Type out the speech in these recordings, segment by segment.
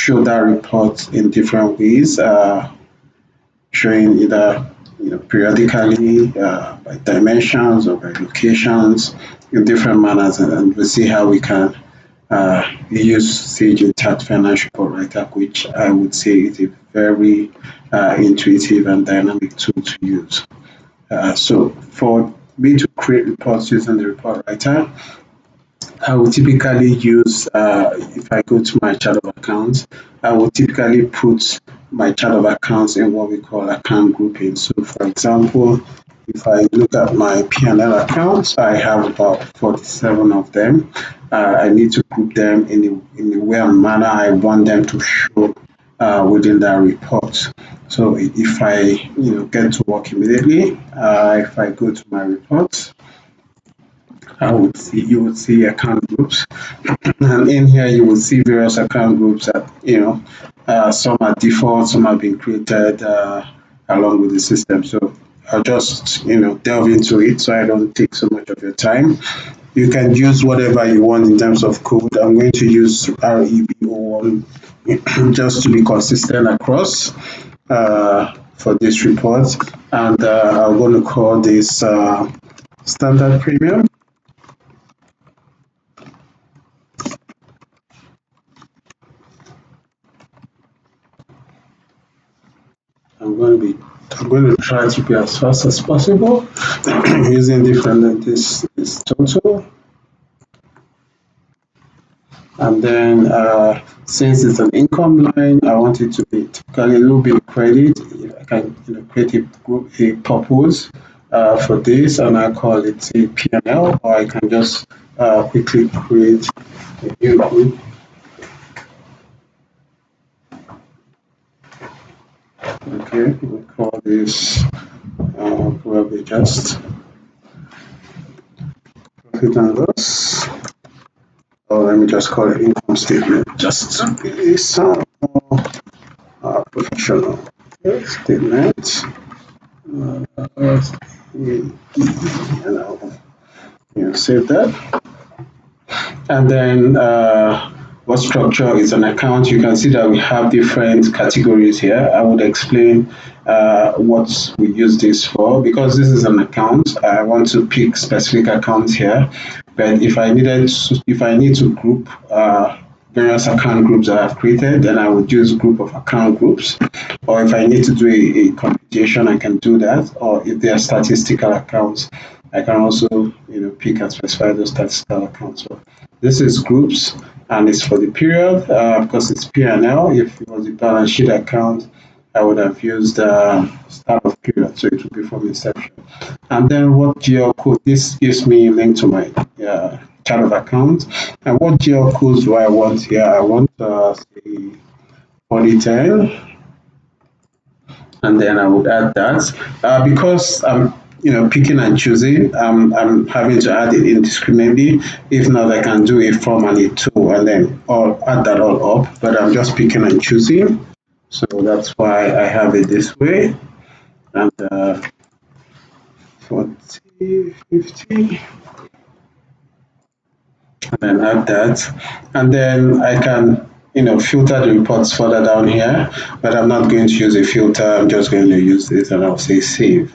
show that report in different ways, showing either periodically, by dimensions or by locations in different manners, and we'll see how we can use Sage Intacct Financial Report Writer, which I would say is a very intuitive and dynamic tool to use. So for me to create reports using the report writer, I will typically use, if I go to my chart of accounts, I will typically put my chart of accounts in what we call account grouping. So for example, if I look at my P&L accounts, I have about 47 of them. I need to group them in the way and manner I want them to show within that report. So if I get to work immediately, if I go to my report, you would see account groups, and in here you will see various account groups that some are default, some have been created along with the system. So I'll just delve into it so I don't take so much of your time. You can use whatever you want in terms of code. I'm going to use REBO1 just to be consistent across for this report, and I'm going to call this standard premium. I'm going to try to be as fast as possible using different than this total. And then since it's an income line, I want it to be typically a little bit credit. I can create a group, a purpose for this, and I call it a P&L, or I can just quickly create a new group. Okay, we call this probably just profit and loss. Or let me just call it income statement, just to be some more professional. Statement. And I'll save that. And then what structure is an account? You can see that we have different categories here. I would explain what we use this for. Because this is an account, I want to pick specific accounts here. But if I need to group various account groups that I've created, then I would use group of account groups. Or if I need to do a computation, I can do that. Or if they are statistical accounts, I can also pick and specify those statistical accounts. So this is groups, and it's for the period because it's P&L. If it was a balance sheet account, I would have used start of period, so it would be from inception. And then what GL code? This gives me a link to my chart of accounts. And what GL codes do I want here? I want say 4010, and then I would add that because I'm picking and choosing. I'm having to add it indiscriminately. If not, I can do a from and a to, and then I'll add that all up. But I'm just picking and choosing, so that's why I have it this way. And 40, 50, and then add that, and then I can filter the reports further down here, but I'm not going to use a filter. I'm just going to use this, and I'll say save.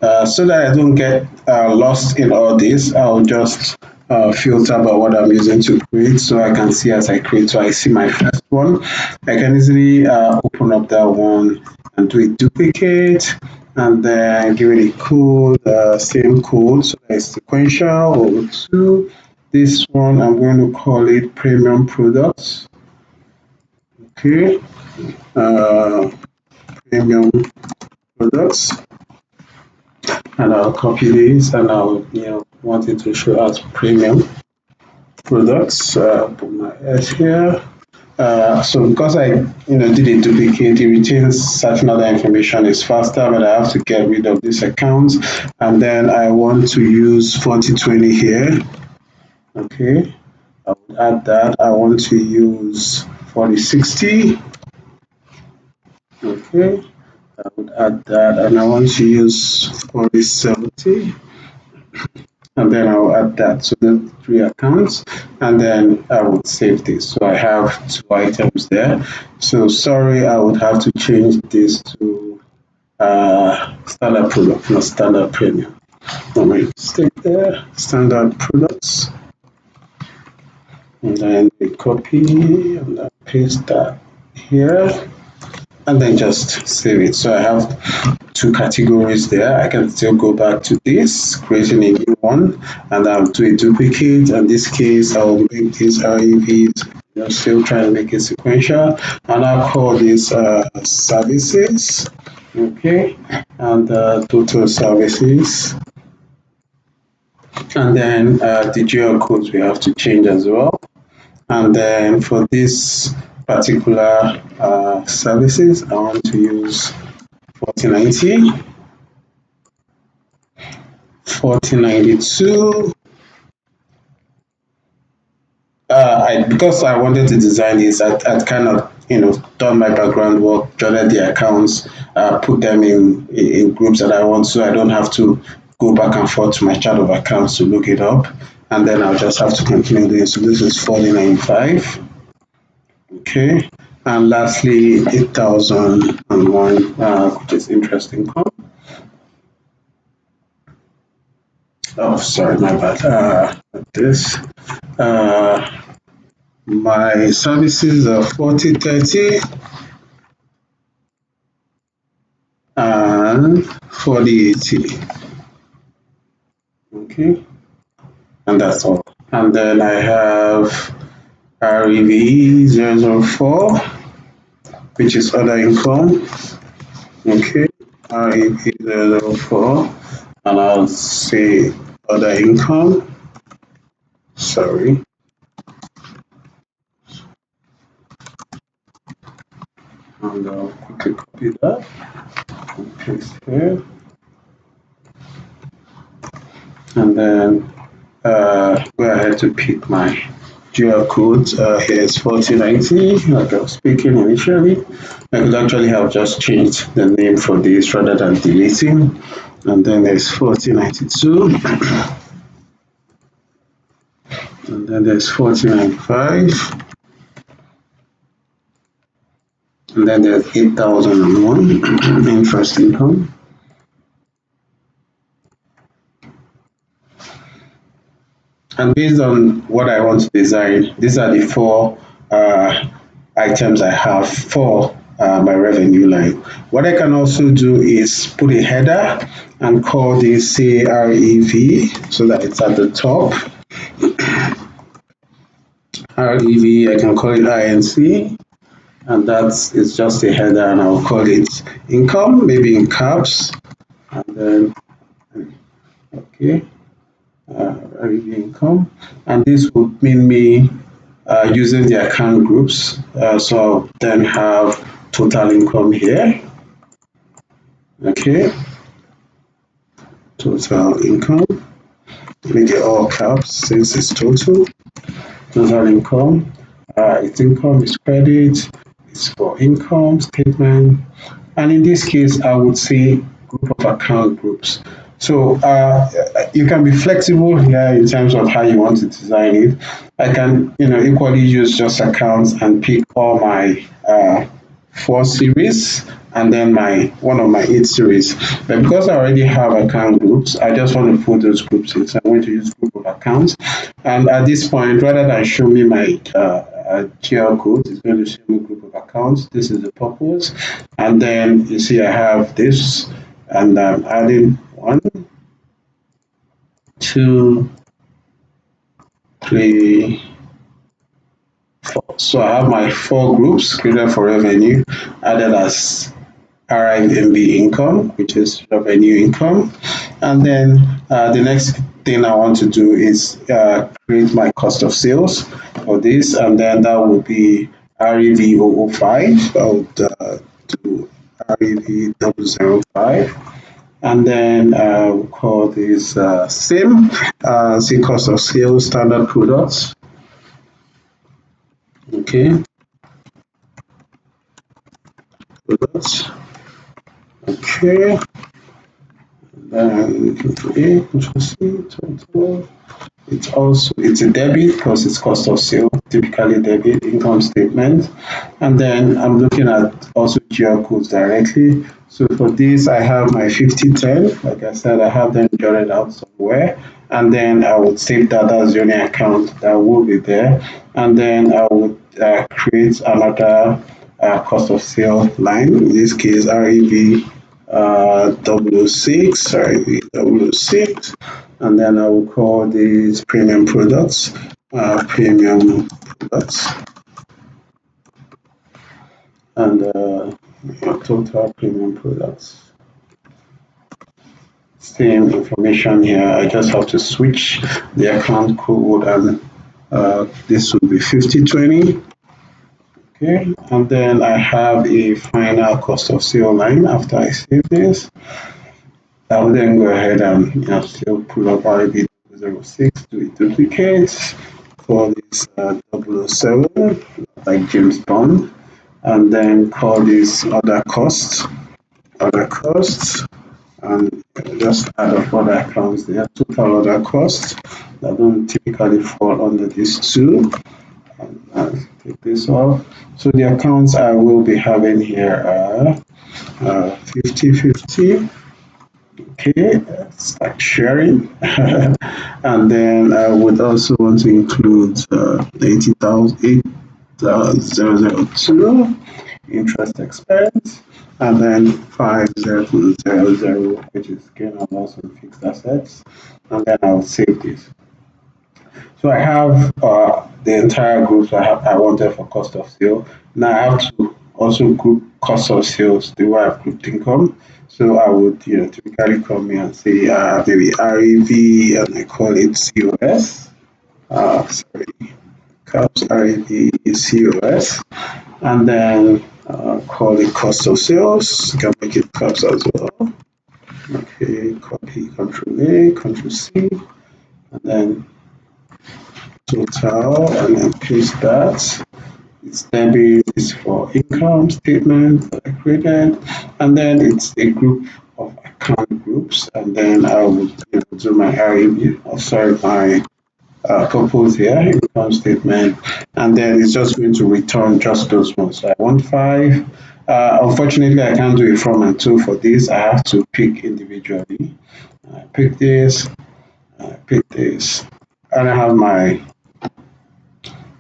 So that I don't get lost in all this, I'll just filter by what I'm using to create, so I can see as I create. So I see my first one. I can easily open up that one and do a duplicate, and then give it a code, same code, so that it's sequential or two. This one I'm going to call it premium products. Okay, premium products, and I'll copy this, and I'll want it to show as premium products. Put my S here. So because I did a duplicate, it retains certain other information. It's faster, but I have to get rid of this account, and then I want to use 4020 here. Okay, I would add that. I want to use 4060. Okay, I would add that, and I want to use 4070. and then I'll add that to the three accounts, and then I would save this. So I have two items there. So sorry, I would have to change this to standard product, not standard premium. Let me stick there, standard products, and then we copy and then paste that here, and then just save it. So I have two categories there. I can still go back to this, creating a new one, and I'll do a duplicate. In this case, I'll make this REVs, still trying to make it sequential, and I'll call this services, okay, and total services. And then the GL codes we have to change as well. And then for this particular services, I want to use 4090, 4092. Because I wanted to design this, I'd kind of done my background work, jotted the accounts, put them in groups that I want, so I don't have to go back and forth to my chart of accounts to look it up, and then I'll just have to continue doing. So this is 4095. Okay, and lastly 8001, which is interest income. Oh, sorry, my bad. This my services are 4030 and 4080. Okay, and that's all. And then I have REV 004, which is other income. Okay, REV 004, and I'll say other income. Sorry. And I'll quickly copy that and paste here. And then go ahead to pick my GL code. Here's 4090, like I was speaking initially. I could actually have just changed the name for this rather than deleting. And then there's 4092. And then there's 4095. And then there's 8001 interest income. And based on what I want to design, these are the four items I have for my revenue line. What I can also do is put a header and call this say REV so that it's at the top. REV, I can call it INC, and that is just a header, and I'll call it income, maybe in caps, and then okay. REV income, and this would mean me using the account groups. So I'll then have total income here. Okay, total income. Make it all caps since it's total. Total income. Its income is credit. It's for income statement. And in this case, I would say group of account groups. So you can be flexible here in terms of how you want to design it. I can, equally use just accounts and pick all my 4 series and then my one of my 8 series. But because I already have account groups, I just want to put those groups in. So I'm going to use group of accounts. And at this point, rather than show me my GL code, it's going to show me group of accounts. This is the purpose. And then you see I have this, and I'm adding 1, 2, 3, 4. So I have my 4 groups created for revenue added as RIMB income, which is revenue income. And then the next thing I want to do is create my cost of sales for this, and then that will be REV 005. I would do REV 005. And then we'll call this same, say cost of sales, standard products. Okay, products. Okay, Then Control A, Control C, total. It's a debit because it's cost of sale, typically debit income statement. And then I'm looking at also QR codes directly. So for this, I have my 5010. Like I said, I have them jotted out somewhere. And then I would save that as the only account that will be there. And then I would create another cost of sale line. In this case, REB 006, REB 006, and then I will call these premium products, and total premium products. Same information here. I just have to switch the account code, and this will be 5020. Okay, and then I have a final cost of sale line after I save this. I will then go ahead and still pull up RB06, do a duplicate for this 007, like James Bond, and then call this other costs, and just add up other accounts there, total other costs that don't typically fall under these two. And take this off. So the accounts I will be having here are 50/50. Okay, start sharing. And then I would also want to include 80,002 interest expense, and then 5000, which is gain on loss on fixed assets. And then I'll save this. So I have the entire group I wanted for cost of sale. Now I have to also group cost of sales the way I've grouped income. So I would, typically come here and say maybe REV, and I call it COS. Sorry, caps REV COS, and then call it cost of sales. You can make it caps as well. Okay, copy, Control A, Control C, and then total, and then paste that. It's debit is for income statement that I created, and then it's a group of account groups, and then I would do my REB, my purpose here, income statement, and then it's just going to return just those ones. So I want five. Unfortunately, I can't do a from and to for this. I have to pick individually. I pick this, I pick this, and I have my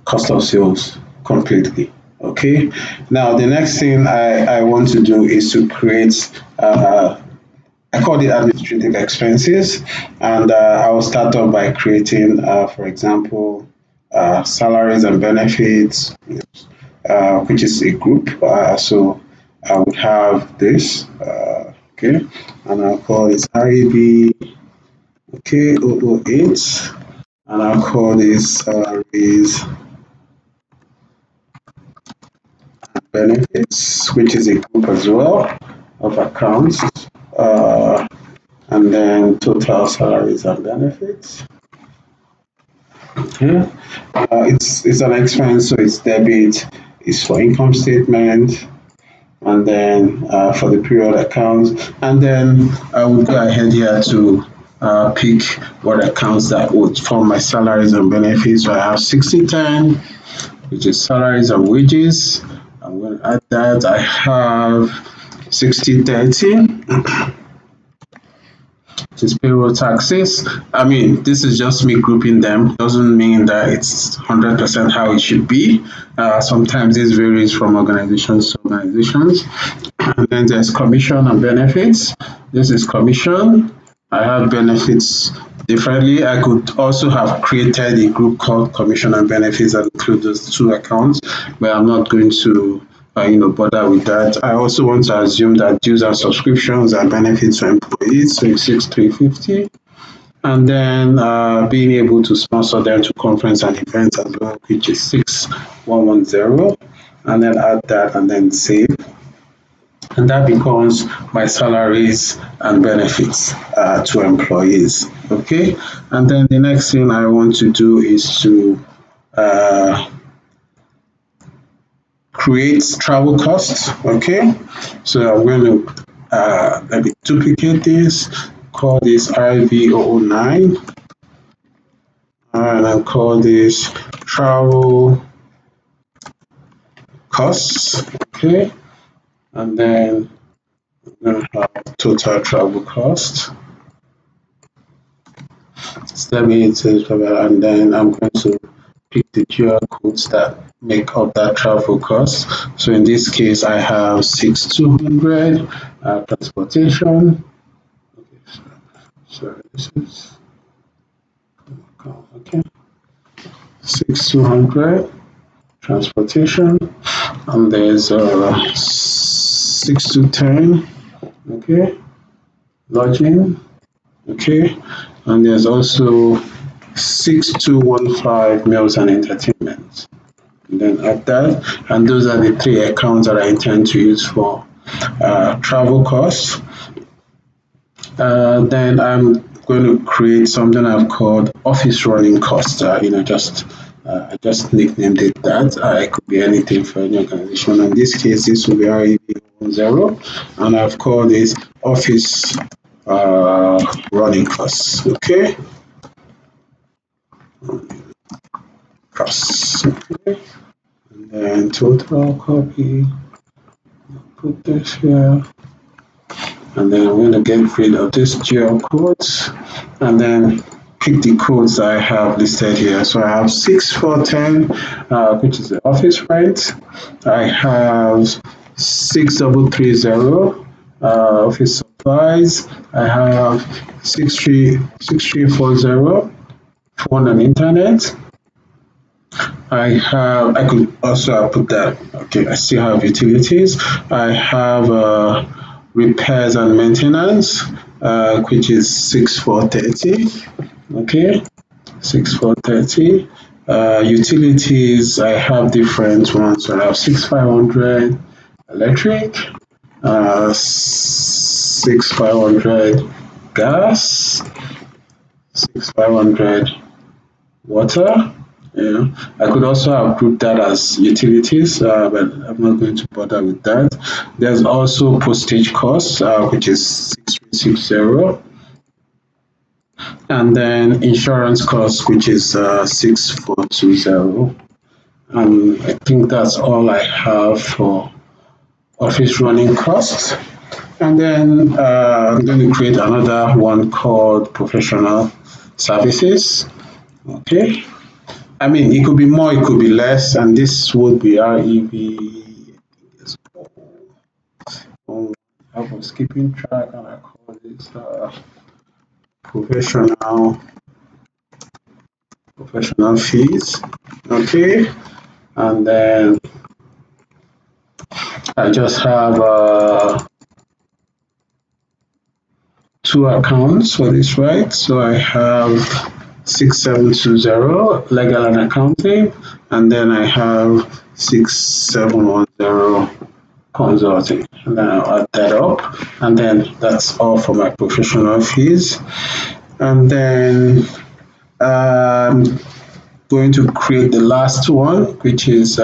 cost of sales completely. Okay. Now the next thing I want to do is to create I call it administrative expenses, and I will start off by creating, for example, salaries and benefits, which is a group. So I would have this, okay, and I'll call this REB, okay, 008, and I'll call this salaries benefits, which is a group as well of accounts, uh, and then total salaries and benefits. Okay, it's an expense, so it's debit. It's for income statement, and then for the period account, and then I will go ahead here to pick what accounts that would form my salaries and benefits. So I have 6010, which is salaries and wages. I'm going to add that. I have 6030, which is payroll taxes. I mean, this is just me grouping them. Doesn't mean that it's 100% how it should be. Sometimes this varies from organizations to organizations. And then there's commission and benefits. This is commission. I have benefits differently. I could also have created a group called commission and benefits that include those two accounts, but I'm not going to bother with that. I also want to assume that dues and subscriptions are benefits to employees, so it's 6350. And then being able to sponsor them to conference and events as well, which is 6110. And then add that and then save, and that becomes my salaries and benefits to employees. Okay, and then the next thing I want to do is to create travel costs. Okay, so I'm going to let me duplicate this, call this IV009, and I'll call this travel costs. Okay, and then I'm going to have total travel cost. And then I'm going to pick the QR codes that make up that travel cost. So in this case, I have 6200 transportation. Okay, so this is okay. 6200 transportation, and there's 6210. Okay, lodging. Okay, and there's also 6215 meals and entertainment. And then add that, and those are the three accounts that I intend to use for travel costs. Then I'm going to create something I've called office running costs. I just nicknamed it that. It could be anything for any organization. In this case, this will be REV10, and I've called this office running costs. Okay, costs. Okay, and then total copy. Put this here. And then I'm going to get rid of these GL codes and then pick the codes I have listed here. So I have 6410, which is the office rent. I have 6330, office supplies. I have 6340, phone and internet. I could also put that. Okay, I still have utilities. I have repairs and maintenance, which is 6430. Okay, 6430. Utilities, I have different ones. So I have 6500 electric, 6500 gas, 6500 water. Yeah, I could also have grouped that as utilities, but I'm not going to bother with that. There's also postage costs, which is 6360, and then insurance costs, which is 6420. And I think that's all I have for office running costs. And then I'm going to create another one called professional services. Okay. I mean, it could be more, it could be less, and this would be REV. Oh, I was keeping track, and I call this professional fees. Okay, and then I just have two accounts for this, right? So I have 6720 legal and accounting, and then I have 6710 consulting, and then I'll add that up, and then that's all for my professional fees. And then I'm going to create the last one, which is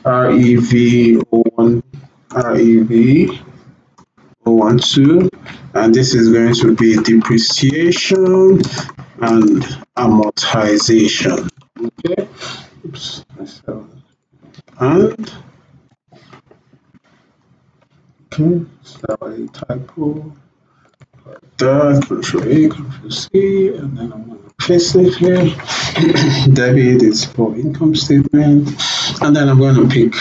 REV01, REV012, and this is going to be depreciation and amortization. Okay, oops, and okay, sorry, typo. That, Control A, Control C, and then I'm going to paste it here. Debit is for income statement, and then I'm going to pick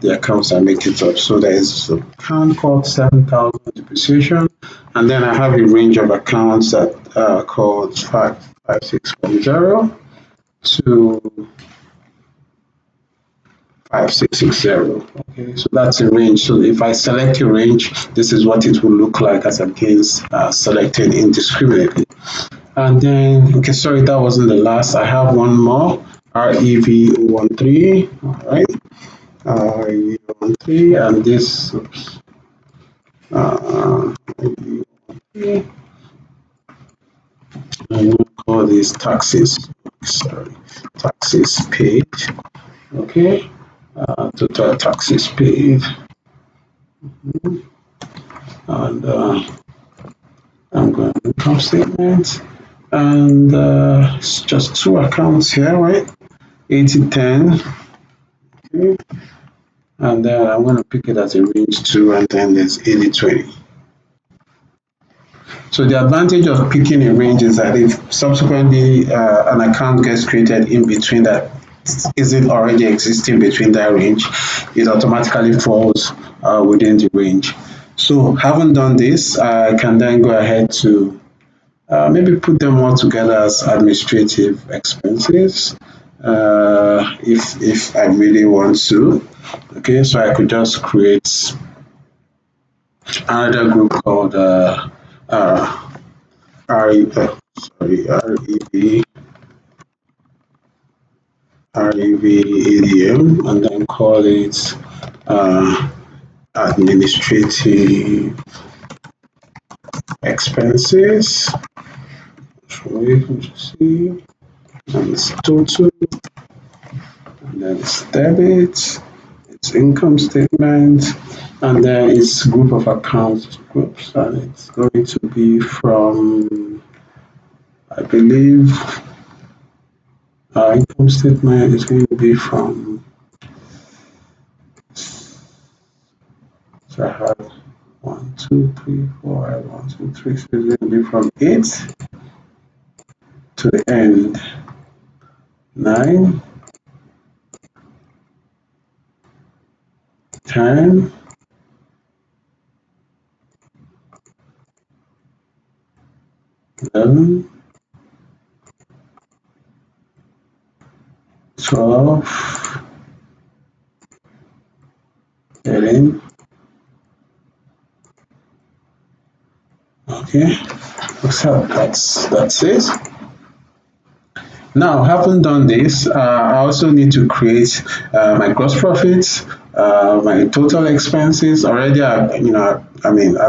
the accounts and make it up. So there is an account called 7,000 depreciation, and then I have a range of accounts that are called 55610 to 5660. Okay, so that's a range. So if I select a range, this is what it will look like as against selecting indiscriminately. And then, okay, sorry, that wasn't the last. I have one more, REV13. All right, REV13, and this, oops, REV13, and we'll call this taxes. Sorry, taxes paid. Okay, total taxes paid. And I'm going to income statement, and it's just two accounts here, right? 80/10, okay. And then I'm going to pick it as a range two, and then there's 80/20. So the advantage of picking a range is that if subsequently an account gets created in between that isn't already existing between that range, it automatically falls within the range. So having done this, I can then go ahead to maybe put them all together as administrative expenses if I really want to. Okay, so I could just create another group called uh, REV EDM, and then call it uh, administrative expenses. So we can see, and it's total, and then it's debit, it's income statement, and then it's group of accounts groups, and it's going to be from, I believe, income statement is going to be from, so I have 1, 2, 3, 4, I have 1, 2, 3, so it's going to be from 8 to the end, 9, 10, 11, 12, 13, okay, so that's it. Now, having done this, I also need to create my gross profits, my total expenses. Already, I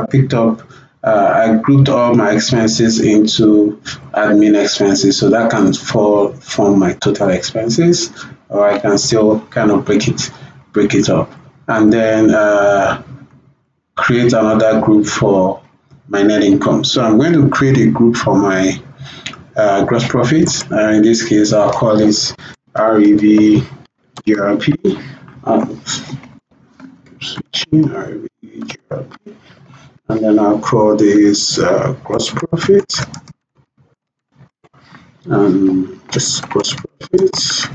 picked up, I grouped all my expenses into admin expenses, so that can fall from my total expenses, or I can still kind of break it up, and then create another group for my net income. So I'm going to create a group for my gross profit. In this case, I'll call it REV GRP. Um, Switching REV GRP. And then I'll call this gross profit. This gross profit.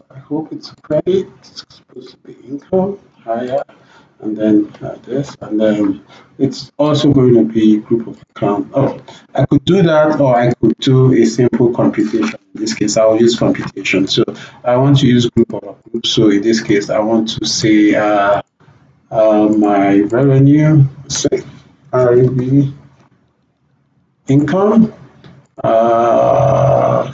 I hope it's credit. It's supposed to be income, higher, and then this, and then it's also going to be group of account. Oh, I could do that, or I could do a simple computation. In this case, I'll use computation. So I want to use group of a group. So in this case, I want to say my revenue, say REB income. Uh,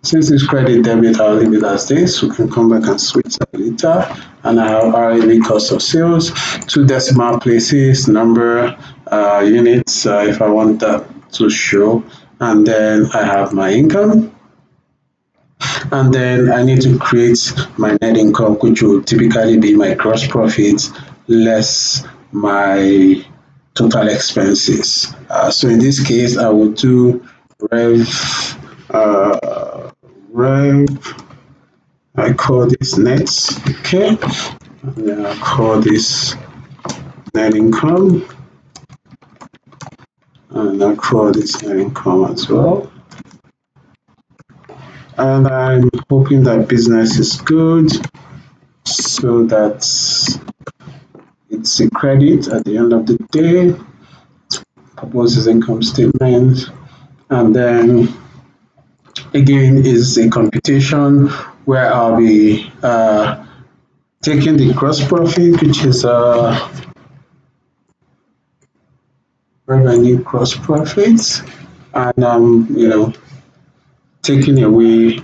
since it's credit debit, I'll leave it as this. We can come back and switch that later. And I have RAV cost of sales, two decimal places, number, units, if I want that to show. And then I have my income. And then I need to create my net income, which will typically be my gross profit less my total expenses. So in this case, I will do rev, rev, I call this net, okay, and then I call this net income, and I call this net income as well. And I'm hoping that business is good so that it's a credit at the end of the day, proposes income statement, and then again is a computation where I'll be taking the gross profit, which is revenue gross profit, and taking away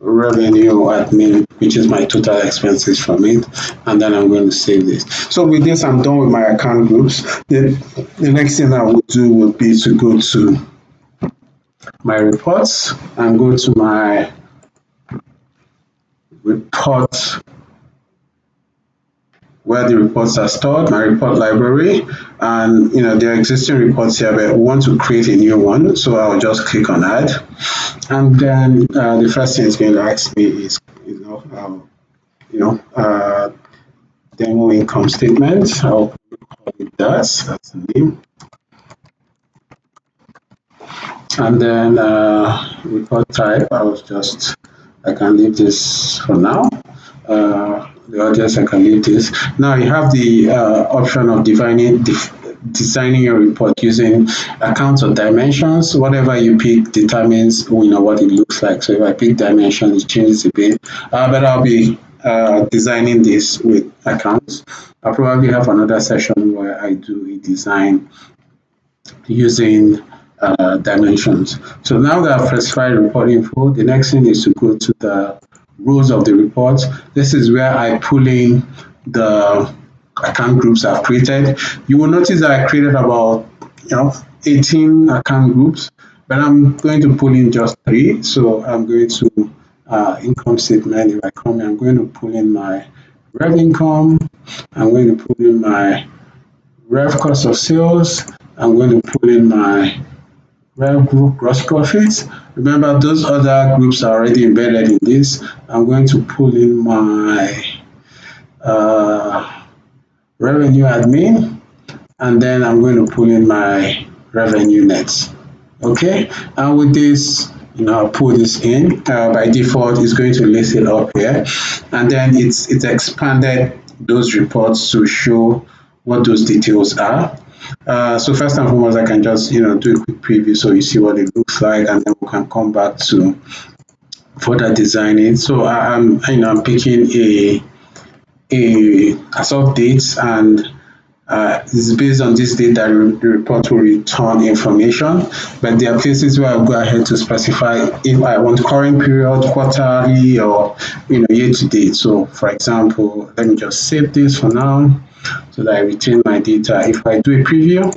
revenue admin, which is my total expenses from it, and then I'm going to save this. So with this, I'm done with my account groups. The next thing I would do would be to go to my reports and go to my report where the reports are stored, my report library, and there are existing reports here, but we want to create a new one. So I'll just click on add, and then the first thing it's going to ask me is, you know, uh, demo income statement. I'll call it that. That's the name. And then report type, I can leave this for now. The audience, I can leave this. Now you have the option of designing your report using accounts or dimensions. Whatever you pick determines what it looks like. So if I pick dimension, it changes a bit. But I'll be designing this with accounts. I'll probably have another session where I do a design using dimensions. So now that I've specified report info, the next thing is to go to the rows of the report. This is where I pull in the account groups I've created. You will notice that I created about 18 account groups, but I'm going to pull in just 3. So I'm going to income statement. If I come here, I'm going to pull in my rev income. I'm going to pull in my rev cost of sales. I'm going to pull in my rev group gross profits. Remember, those other groups are already embedded in this. I'm going to pull in my uh, revenue admin, and then I'm going to pull in my revenue nets. Okay, and with this, I'll pull this in. By default, it's going to list it up here, and then it's expanded those reports to show what those details are. So first and foremost, I can just do a quick preview so you see what it looks like, and then we can come back to further designing. So I'm picking a as of dates, and it's based on this date that the report will return information. But there are places where I'll go ahead to specify if I want current period, quarterly, or year to date. So for example, let me just save this for now so that I retain my data. If I do a preview,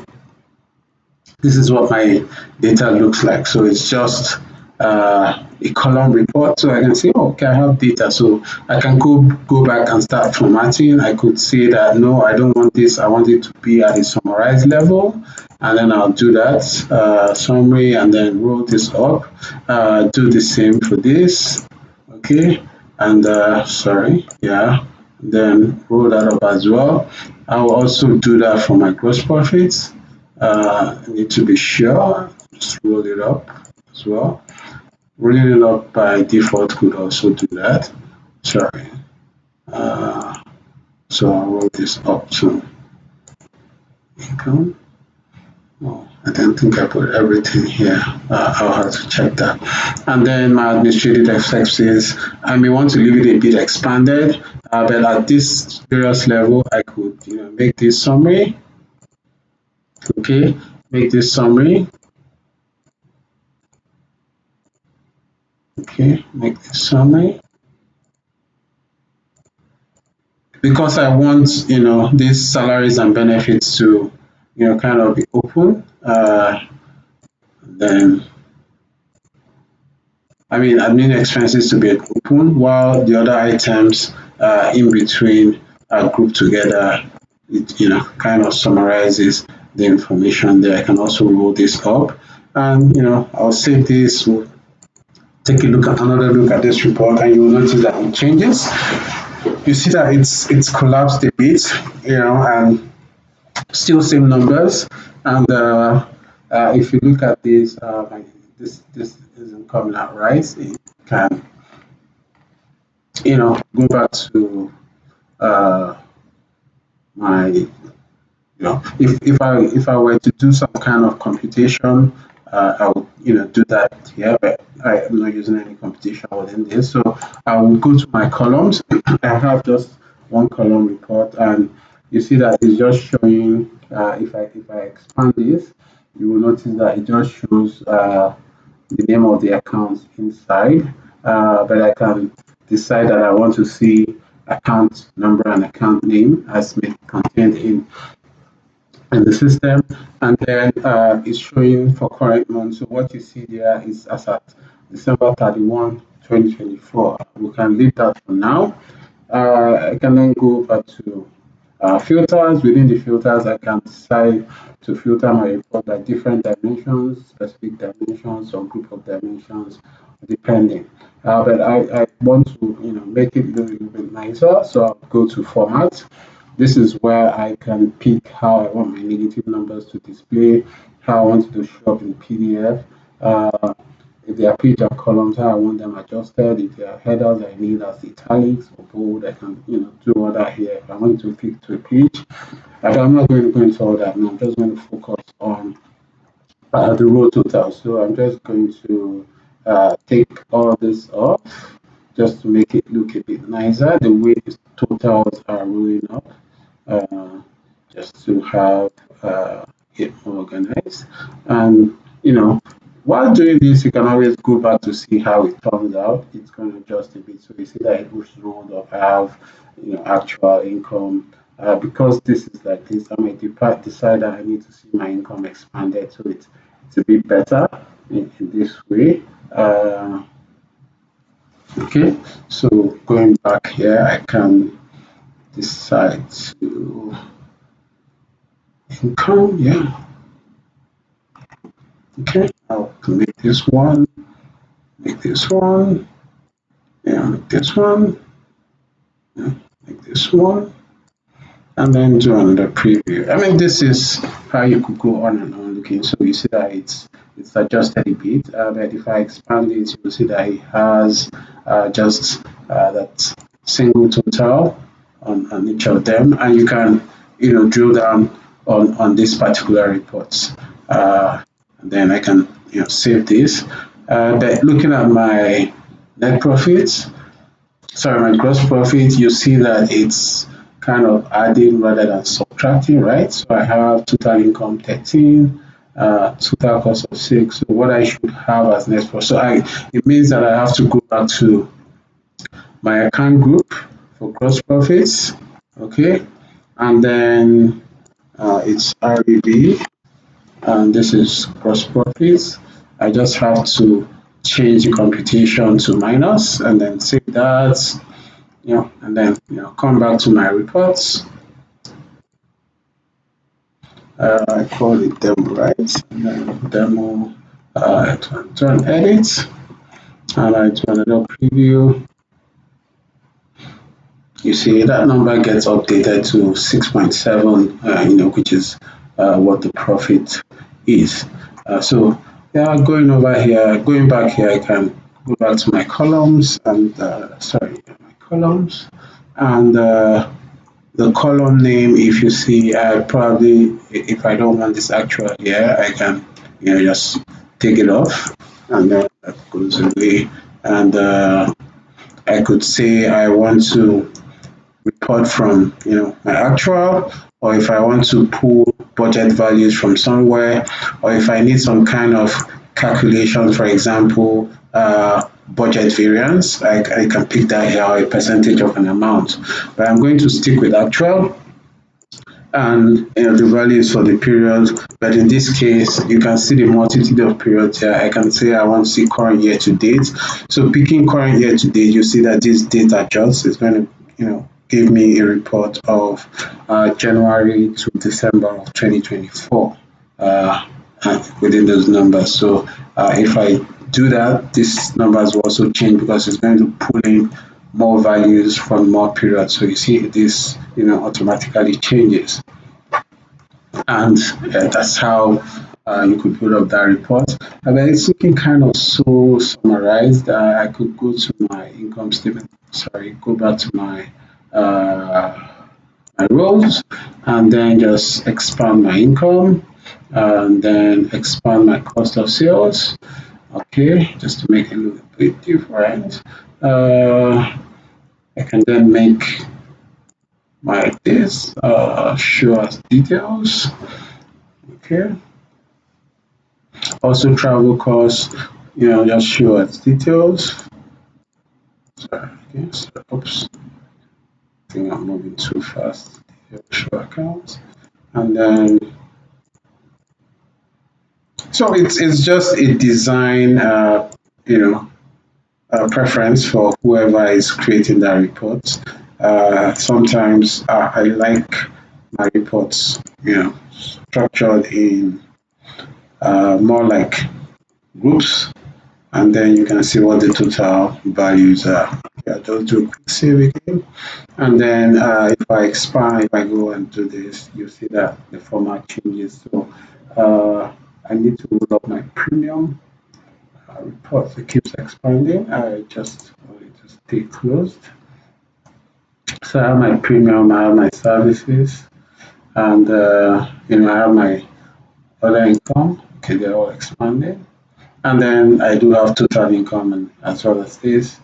this is what my data looks like. So it's just a column report. So I can say, oh, okay, I have data. So I can go back and start formatting. I could say that, no, I don't want this. I want it to be at a summarized level. And then I'll do that summary and then roll this up. Do the same for this. Okay. And sorry. Yeah. Then roll that up as well. I'll also do that for my gross profits. Need to be sure, just roll it up as well. Rolling it up by default could also do that. Sorry. So I'll roll this up to income. Oh, I don't think I put everything here. I'll have to check that. And then my administrative expenses, I may want to leave it a bit expanded, but at this various level, I could make this summary. Okay, make this summary. Okay, make this summary. Because I want, these salaries and benefits to, kind of be open. Then, admin expenses to be open, while the other items in between are grouped together. It, kind of summarizes the information there. I can also roll this up, and I'll save this. We'll take a look at another look at this report, and you will notice that it changes. You see that it's collapsed a bit, and still same numbers. And if you look at this, this isn't coming out right. It can, go back to uh, my, if I were to do some kind of computation, I would do that here, but I am not using any computation within this. So I will go to my columns. I have just one column report, and you see that it's just showing. If I expand this, you will notice that it just shows the name of the account inside. But I can decide that I want to see account number and account name as contained in the system, and then it's showing for current month. So what you see there is as at December 31, 2024. We can leave that for now. I can then go over to Filters, within the filters, I can decide to filter my report by different dimensions, specific dimensions, or group of dimensions, depending. But I want to, make it look a little bit nicer, so I'll go to format. This is where I can pick how I want my negative numbers to display, how I want it to show up in PDF. If they are page and columns, how I want them adjusted. If they are headers, I need as italics or bold. I can, do all that here. If I want to click to a page, but I'm not going to go into all that. Now I'm just going to focus on the row total. So I'm just going to take all this off just to make it look a bit nicer. The way the totals are rolling up, uh, just to have it more organized. And while doing this, you can always go back to see how it turns out. It's going to adjust a bit, so you see that it looks rolled up. I have actual income. Because this is like this, I might decide that I need to see my income expanded, so it's a bit better in this way. Okay, so going back here, I can decide to income, yeah. Okay, I'll make this one, make this one, yeah, make this one, yeah, make this one, and then do another preview. I mean, this is how you could go on and on looking. So you see that it's adjusted a bit, but if I expand it, you'll see that it has just that single total on each of them, and you can drill down on this particular report. And then I can save this. But looking at my net profits, sorry, my gross profit, you see that it's kind of adding rather than subtracting, right? So I have total income 13, total cost of 6. So what I should have as net profit. So it means that I have to go back to my account group for gross profits, okay? And then it's REV, and this is gross profits. I just have to change the computation to minus and then save that, and then come back to my reports. I call it demo, right? And then demo, do an edit, and I do another preview. You see that number gets updated to 6.7, which is what the profit is. So yeah, going back here, I can go back to my columns and my columns, and the column name, if you see, probably if I don't want this actual here, I can just take it off, and then that goes away. And I could say I want to report from my actual, or if I want to pull budget values from somewhere, or if I need some kind of calculation, for example, budget variance, I can pick that here, or a percentage of an amount. But I'm going to stick with actual, and the values for the period. But in this case, you can see the multitude of periods here. I can say I want to see current year to date. So picking current year to date, you see that this date adjusts. It's going to give me a report of January to December of 2024 within those numbers. So if I do that, these numbers will also change because it's going to pull in more values from more periods. So you see this automatically changes, and that's how you could build up that report. And then it's looking kind of so summarized. I could go to my income statement. Sorry, go back to my rows, and then just expand my income, and then expand my cost of sales. Okay, just to make it look a bit different. I can then make my this show as details. Okay, also travel costs, just show as details. Sorry, okay, so, oops, I think I'm moving too fast. Show account, and then so it's just a design, you know, preference for whoever is creating that report. Sometimes I like my reports, structured in more like groups, and then you can see what the total values are. Yeah, just do a quick save again. And then if I expand, if I go and do this, you see that the format changes. So I need to load up my premium report. It keeps expanding. I just want it to stay closed. So I have my premium, I have my services, and I have my other income. Okay, they're all expanding. And then I do have total income and as well as this.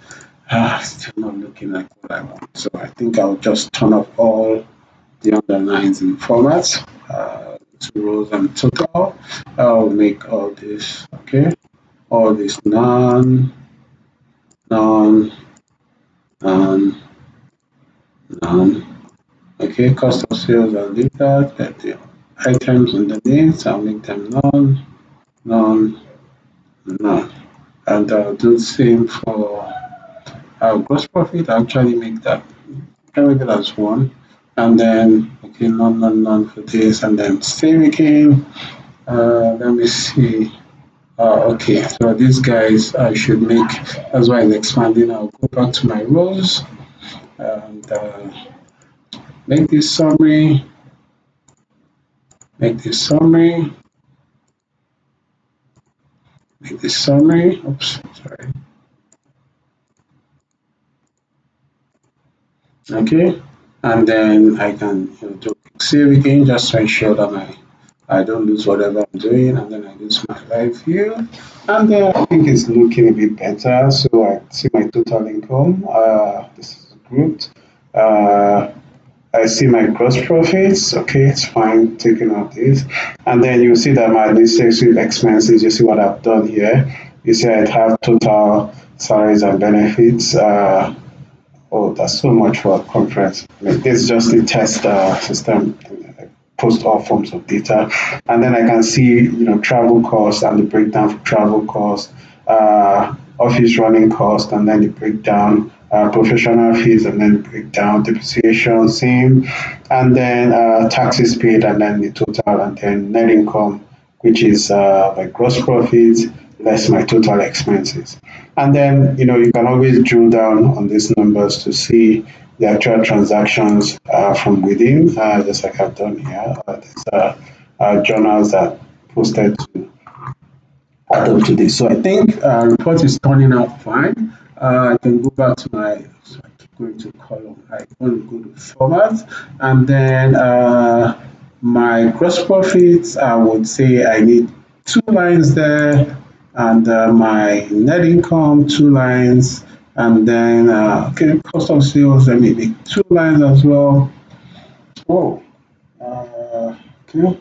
Still not looking like what I want. So I think I'll just turn off all the underlines in formats, two rows and total. I'll make all this, okay, all this none, none, none, none. Okay, cost of sales, I'll leave that. But the items underneath, I'll make them none, none, none. And I'll do the same for our gross profit. I'll actually make that, can make it as one. And then, okay, none, none, none for this. And then save again. Let me see. Okay, so these guys I should make, that's why it's expanding. I'll go back to my rows and make this summary, make this summary, make this summary. Oops, sorry. Okay, and then I can do save again just to ensure that I don't lose whatever I'm doing, and then I lose my live view, and then I think it's looking a bit better. So I see my total income. This is grouped. Uh, I see my gross profits. Okay, it's fine taking out this. And then you see that my administrative expenses, you see what I've done here. You see I have total salaries and benefits. Oh, that's so much for a conference. I mean, this is just the test system, post all forms of data. And then I can see, travel costs and the breakdown for travel costs, office running costs, and then the breakdown, professional fees, and then the breakdown, depreciation, same, and then taxes paid, and then the total, and then net income, which is my gross profit less my total expenses. And then, you can always drill down on these numbers to see the actual transactions from within, just like I've done here. These are journals that posted to add up to this. So I think report is turning out fine. I can go back to so I keep going to column. I want to go to format, and then my gross profits, I would say I need two lines there, and my net income, two lines, and then okay, cost of sales, let me make two lines as well. Oh, okay.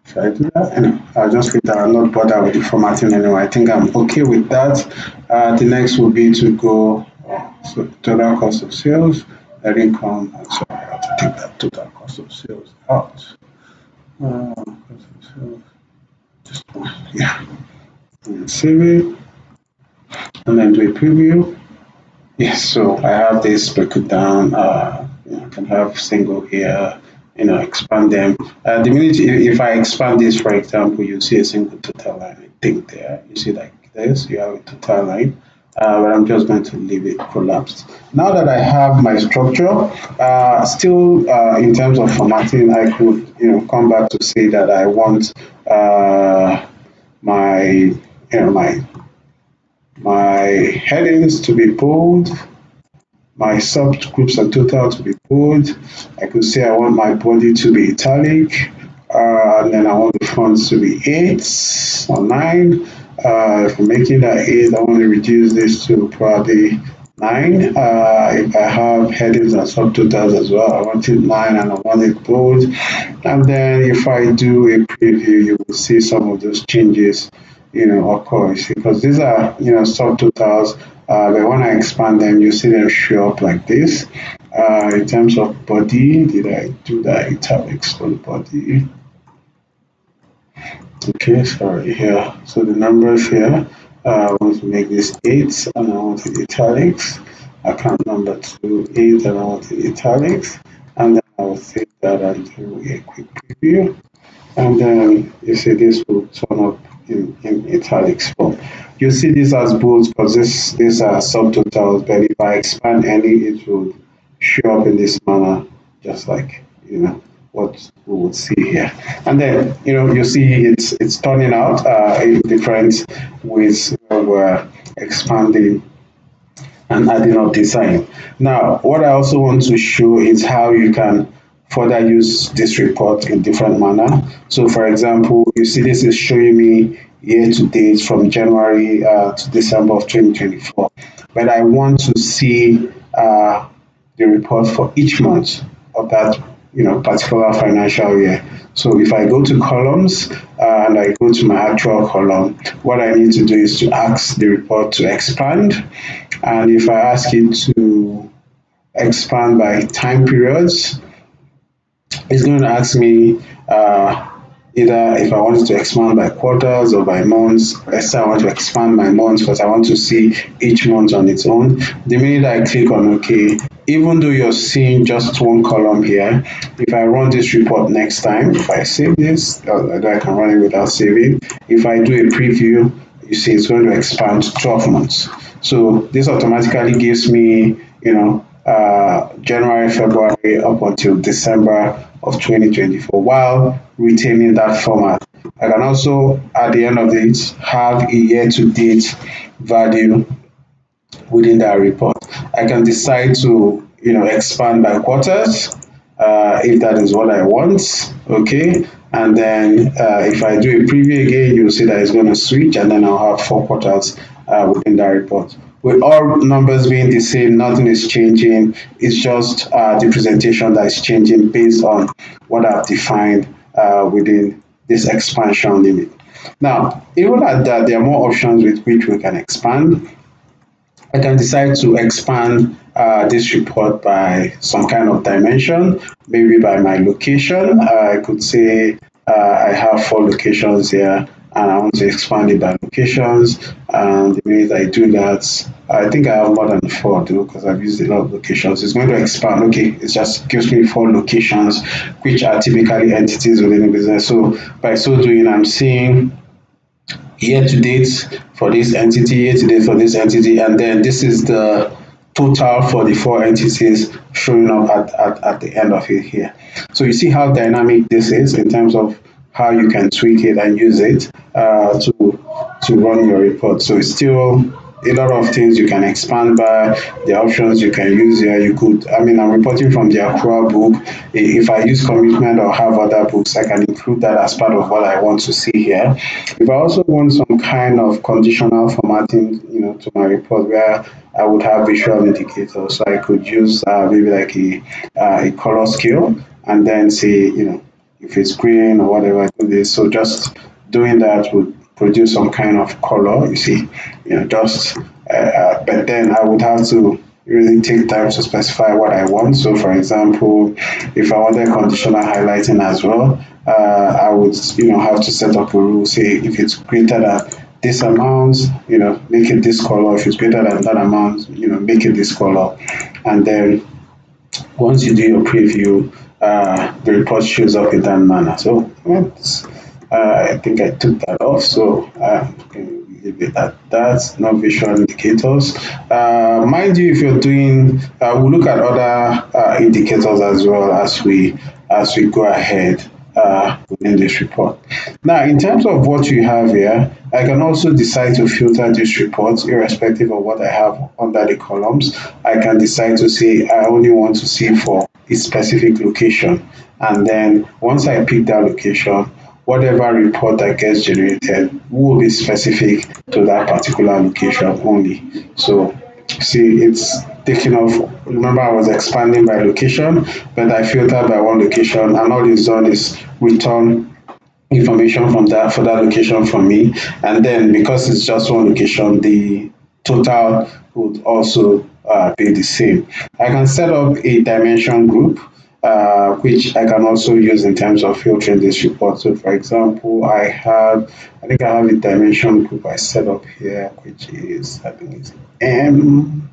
Should I do that? Anyway, I'll just leave that. I'm not bothered with the formatting anyway. I think I'm okay with that. The next will be to go, so total cost of sales, net income. Sorry, I have to take that total cost of sales out. Cost of sales, just one, yeah. And save it, and then do a preview. Yes, so I have this break it down. I can have single here, expand them. The minute if I expand this, for example, you see a single total line. I think there, you see like this, you have a total line. But I'm just going to leave it collapsed. Now that I have my structure, still in terms of formatting, I could come back to say that I want my my headings to be bold, my subgroups and total to be bold. I could say I want my body to be italic, and then I want the fonts to be 8 or 9. If I'm making that 8, I want to reduce this to probably 9. If I have headings and subtotals as well, I want it 9 and I want it bold. And then if I do a preview, you will see some of those changes, occur. Because these are, subtotals, but when I expand them, you see them show up like this. In terms of body, did I do that italics for the body? Okay, sorry, here. So the numbers here, I want to make this 8 and I want it italics. account number 28, and I want in italics, and then I will save that and do a quick preview. And then you see this will turn up in italics form. You see this as bold because these are subtotals, but if I expand any, it will show up in this manner, just like what we would see here. And then you see it's turning out in different ways where we're expanding and adding up design. Now, what I also want to show is how you can further use this report in different manner. So for example, you see this is showing me year to date from January to December of 2024. But I want to see the report for each month of that particular financial year. So if I go to columns and I go to my actual column, what I need to do is to ask the report to expand. And if I ask it to expand by time periods, it's going to ask me either if I want it to expand by quarters or by months. Let's say I want to expand by months because I want to see each month on its own. The minute I click on OK, even though you're seeing just one column here, if I run this report next time, if I save this, although I can run it without saving, if I do a preview, you see it's going to expand to 12 months. So this automatically gives me, January, February up until December of 2024 while retaining that format. I can also, at the end of it, have a year-to-date value within that report. I can decide to, expand by quarters if that is what I want. Okay. And then if I do a preview again, you'll see that it's going to switch, and then I'll have 4 quarters within that report. With all numbers being the same, nothing is changing. It's just the presentation that is changing based on what I've defined within this expansion limit. Now, even at that, there are more options with which we can expand. I can decide to expand this report by some kind of dimension, maybe by my location. I could say I have 4 locations here and I want to expand it by locations. And the minute I do that, I think I have more than 4 though, because I've used a lot of locations. It's going to expand. Okay, it just gives me 4 locations, which are typically entities within the business. So by so doing, I'm seeing year to date for this entity, year to date for this entity, and then this is the total for the 4 entities showing up at the end of it here. So you see how dynamic this is in terms of how you can tweak it and use it to run your report. So it's still a lot of things you can expand by, the options you can use here. You could, I'm reporting from the accrual book. If I use commitment or have other books, I can include that as part of what I want to see here. If I also want some kind of conditional formatting, to my report where I would have visual indicators, so I could use maybe like a color scale and then say, if it's green or whatever, I do this. So just doing that would produce some kind of color, you see, just, but then I would have to really take time to specify what I want. So for example, if I wanted conditional highlighting as well, I would, have to set up a rule, say if it's greater than this amount, make it this color. If it's greater than that amount, make it this color. And then once you do your preview, the report shows up in that manner. So I think I took that off. So leave it at that. No visual indicators. Mind you, if you're doing, we'll look at other indicators as well as we go ahead within this report. Now, in terms of what you have here, I can also decide to filter these reports irrespective of what I have under the columns. I can decide to say I only want to see for a specific location. And then once I pick that location, whatever report that gets generated will be specific to that particular location only. So see, it's taking off. Remember, I was expanding by location, but I filtered by one location, and all it's done is return information from that for that location from me. And then because it's just one location, the total would also be the same. I can set up a dimension group, which I can also use in terms of filtering this report. So for example, I think I have a dimension group I set up here, which is, I think it's M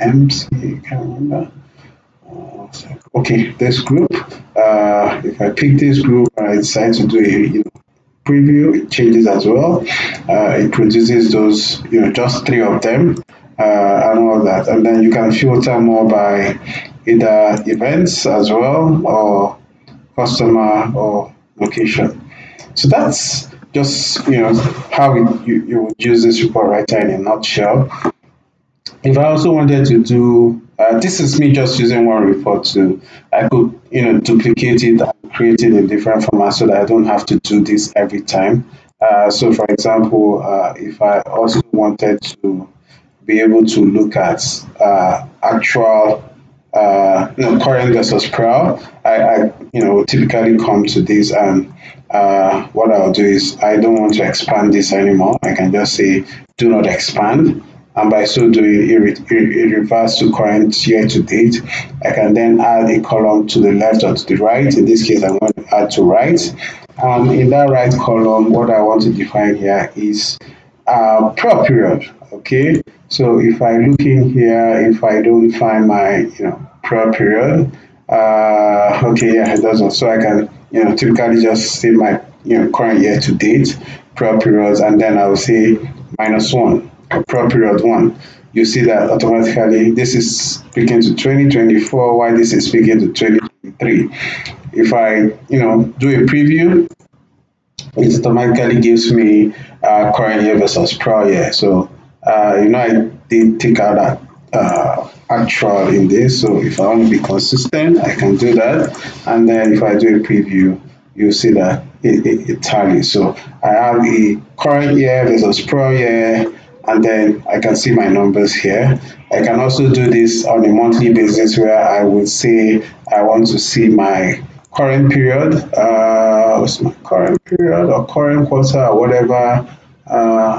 MC, can't remember. Okay, this group. If I pick this group and I decide to do a preview, it changes as well. It produces those, just three of them, and all that. And then you can filter more by either events as well, or customer, or location. So that's just, how you would use this report writer in a nutshell. If I also wanted to do, this is me just using one report to, I could, duplicate it and create it in different formats so that I don't have to do this every time. So for example, if I also wanted to be able to look at actual no, current versus prior, I typically come to this, and what I'll do is I don't want to expand this anymore. I can just say do not expand, and by so doing it reverts to current year to date. I can then add a column to the left or to the right. In this case, I'm going to add to right. In that right column, what I want to define here is prior period. Okay, so if I look in here, if I don't find my prior period, okay, yeah, it doesn't. So I can typically just say my current year to date prior periods, and then I will say -1 or prior period 1. You see that automatically this is speaking to 2024, while this is speaking to 2023. If I do a preview, it automatically gives me current year versus prior year. So, I did take out that actual in this. So if I want to be consistent, I can do that. And then if I do a preview, you'll see that it tallies. So I have a current year versus prior year, and then I can see my numbers here. I can also do this on a monthly basis where I would say I want to see my current period, what's my current period or current quarter or whatever.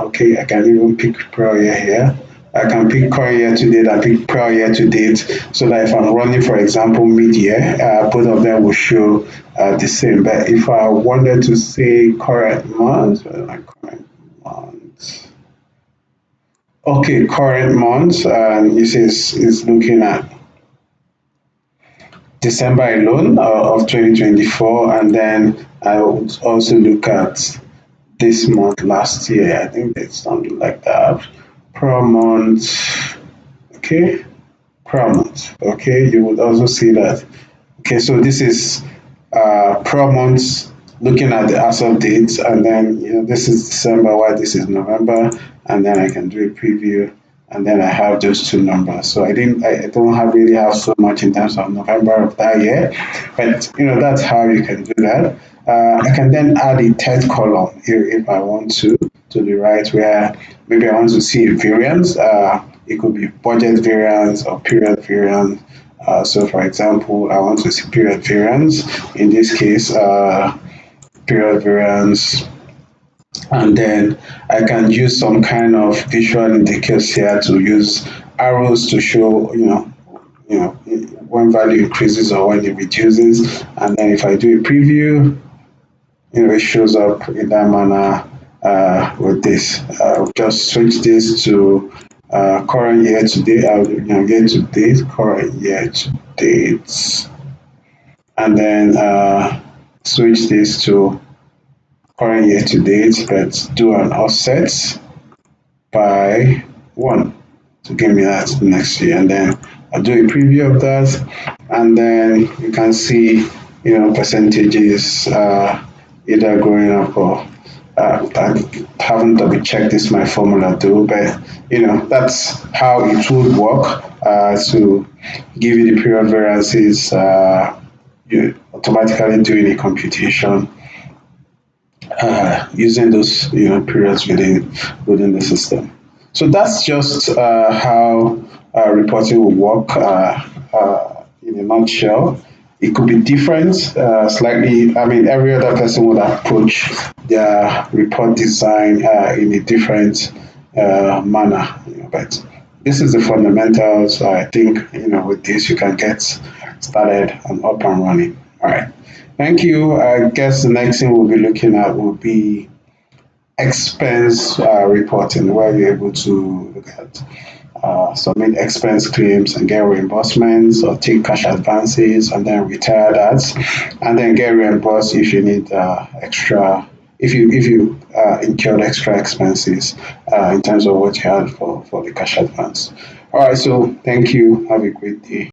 Okay, I can even pick prior year here. I can pick current year to date and pick prior year to date, so that if I'm running, for example, mid-year, both of them will show the same. But if I wanted to say current month, where's my current month? Okay, current month, and this is looking at December alone of 2024, and then I would also look at this month last year. I think it's something like that. Per month, okay, per month, okay. You would also see that. Okay, so this is per month, looking at the as of dates, and then this is December, while this is November, and then I can do a preview, and then I have those two numbers. So I don't have really have so much in terms of November of that year, but that's how you can do that. I can then add a third column here if I want to the right, where maybe I want to see a variance. It could be budget variance or period variance. So for example, I want to see period variance. In this case, period variance, and then I can use some kind of visual indicators here to use arrows to show, when value increases or when it reduces. And then if I do a preview, it shows up in that manner with this. I'll just switch this to current year to date. I'll year to date, current year to date, and then switch this to current year to date, but do an offset by 1 to give me that next year. And then I'll do a preview of that, and then you can see percentages either going up or I haven't double checked this my formula though, but that's how it would work to give you the period variances. You automatically doing a computation using those periods within the system. So that's just how reporting will work in a nutshell. It could be different, slightly. I mean, every other person would approach their report design in a different manner. But this is the fundamentals. So I think with this you can get started and up and running. All right. Thank you. I guess the next thing we'll be looking at will be expense reporting, where you're able to look at submit expense claims and get reimbursements, or take cash advances and then retire that, and then get reimbursed if you need extra, if you incurred extra expenses in terms of what you had for the cash advance. All right, so thank you. Have a great day.